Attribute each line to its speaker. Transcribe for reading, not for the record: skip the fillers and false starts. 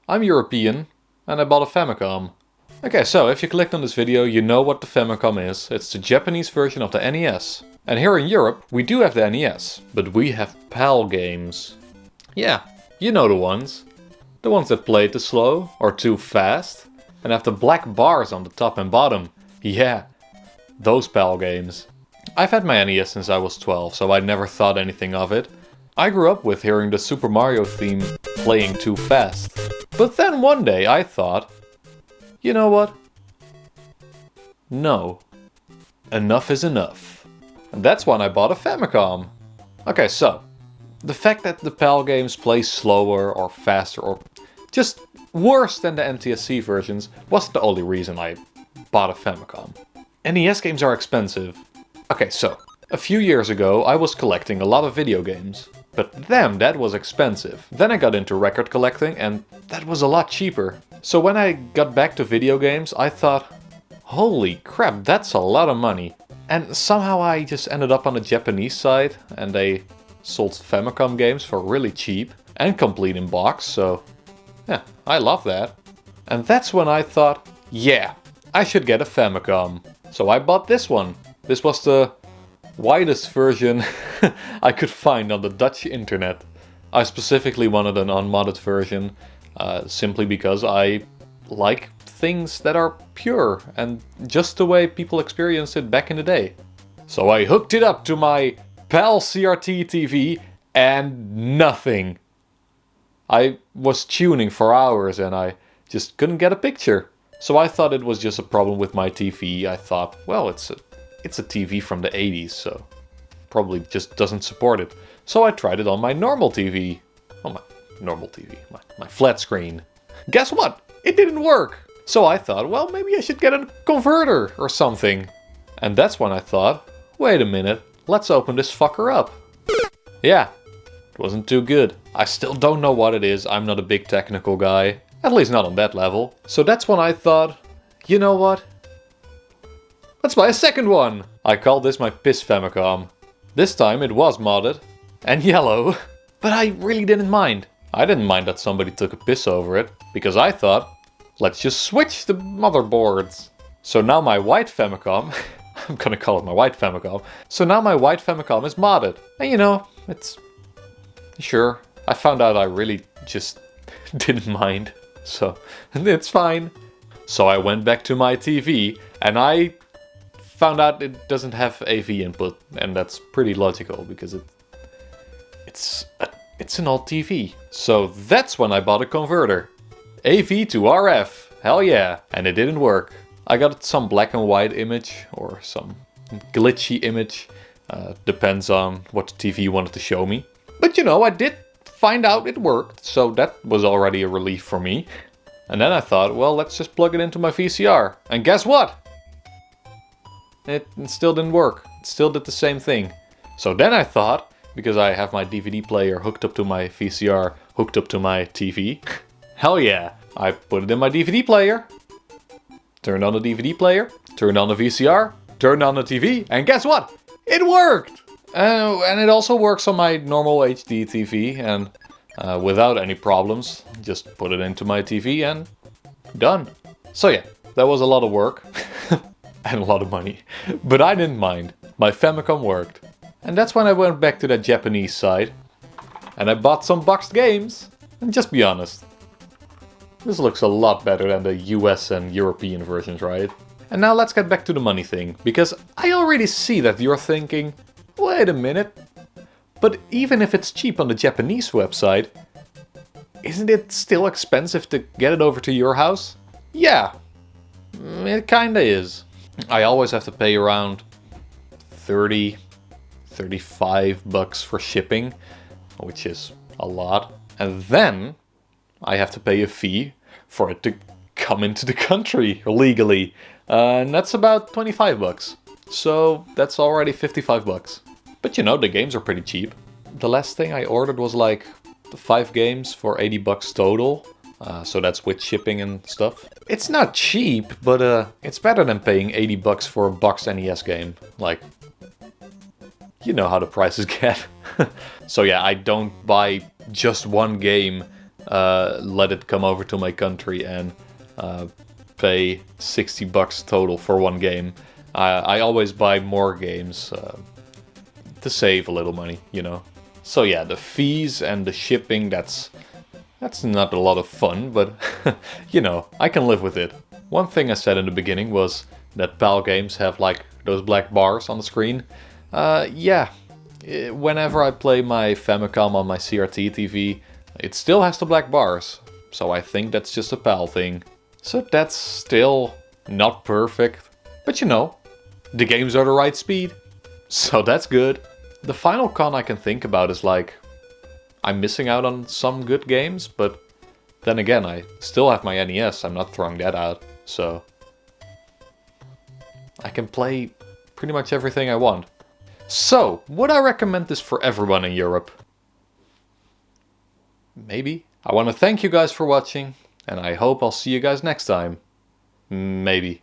Speaker 1: I'm European, and I bought a Famicom. Okay, so if you clicked on this video, you know what the Famicom is. It's the Japanese version of the NES. And here in Europe, we do have the NES, but we have PAL games. Yeah, you know the ones. The ones that play too slow or too fast and have the black bars on the top and bottom. Yeah, those PAL games. I've had my NES since I was 12, so I never thought anything of it. I grew up with hearing the Super Mario theme playing too fast. But then one day I thought, you know what? No. Enough is enough. And that's when I bought a Famicom. Okay, so, the fact that the PAL games play slower or faster or just worse than the NTSC versions wasn't the only reason I bought a Famicom. NES games are expensive. Okay, so, a few years ago I was collecting a lot of video games. But damn, that was expensive. Then I got into record collecting and that was a lot cheaper. So when I got back to video games, I thought, holy crap, that's a lot of money. And somehow I just ended up on a Japanese site and they sold Famicom games for really cheap and complete in box, so yeah, I love that. And that's when I thought, yeah, I should get a Famicom. So I bought this one. This was the widest version I could find on the Dutch internet. I specifically wanted an unmodded version, simply because I like things that are pure and just the way people experienced it back in the day. So I hooked it up to my PAL CRT TV and nothing. I was tuning for hours and I just couldn't get a picture. So I thought it was just a problem with my TV. I thought, well, it's a TV from the 80s, so probably just doesn't support it. So I tried it on my normal TV. Oh, my normal TV, my flat screen. Guess what? It didn't work. So I thought, well, maybe I should get a converter or something. And that's when I thought, wait a minute, let's open this fucker up. Yeah, it wasn't too good. I still don't know what it is. I'm not a big technical guy, at least not on that level. So that's when I thought, you know what? Let's buy a second one! I called this my Piss Famicom. This time it was modded and yellow, but I really didn't mind. I didn't mind that somebody took a piss over it, because I thought, let's just switch the motherboards. So now my white Famicom, I'm gonna call it my white Famicom, so now my white Famicom is modded. And you know, it's... Sure, I found out I really just didn't mind, so it's fine. So I went back to my TV and I found out it doesn't have AV input, and that's pretty logical because it's an old TV. So that's when I bought a converter. AV to RF, hell yeah, and it didn't work. I got some black and white image or some glitchy image, depends on what the TV wanted to show me. But you know, I did find out it worked, so that was already a relief for me. And then I thought, well, let's just plug it into my VCR. And guess what? It still didn't work. It still did the same thing. So then I thought, because I have my DVD player hooked up to my VCR, hooked up to my TV, hell yeah, I put it in my DVD player, turned on the DVD player, turned on the VCR, turned on the TV, and guess what? It worked! And it also works on my normal HD TV, and without any problems, just put it into my TV and done. So yeah, that was a lot of work. And a lot of money. But I didn't mind. My Famicom worked. And that's when I went back to that Japanese side. And I bought some boxed games. And just be honest, this looks a lot better than the US and European versions, right? And now let's get back to the money thing. Because I already see that you're thinking, wait a minute. But even if it's cheap on the Japanese website, isn't it still expensive to get it over to your house? Yeah, it kinda is. I always have to pay around 30, 35 bucks for shipping, which is a lot. And then I have to pay a fee for it to come into the country legally. And that's about 25 bucks. So that's already 55 bucks. But you know, the games are pretty cheap. The last thing I ordered was like 5 games for 80 bucks total. So that's with shipping and stuff. It's not cheap, but it's better than paying 80 bucks for a boxed NES game. Like, you know how the prices get. So yeah, I don't buy just one game let it come over to my country and pay 60 bucks total for one game. I always buy more games to save a little money, you know. So yeah, the fees and the shipping, that's not a lot of fun, but you know, I can live with it. One thing I said in the beginning was that PAL games have like those black bars on the screen. Yeah, whenever I play my Famicom on my CRT TV, it still has the black bars. So I think that's just a PAL thing. So that's still not perfect, but you know, the games are the right speed. So that's good. The final con I can think about is like, I'm missing out on some good games, but then again, I still have my NES, I'm not throwing that out, so I can play pretty much everything I want. So, would I recommend this for everyone in Europe? Maybe. I want to thank you guys for watching, and I hope I'll see you guys next time. Maybe.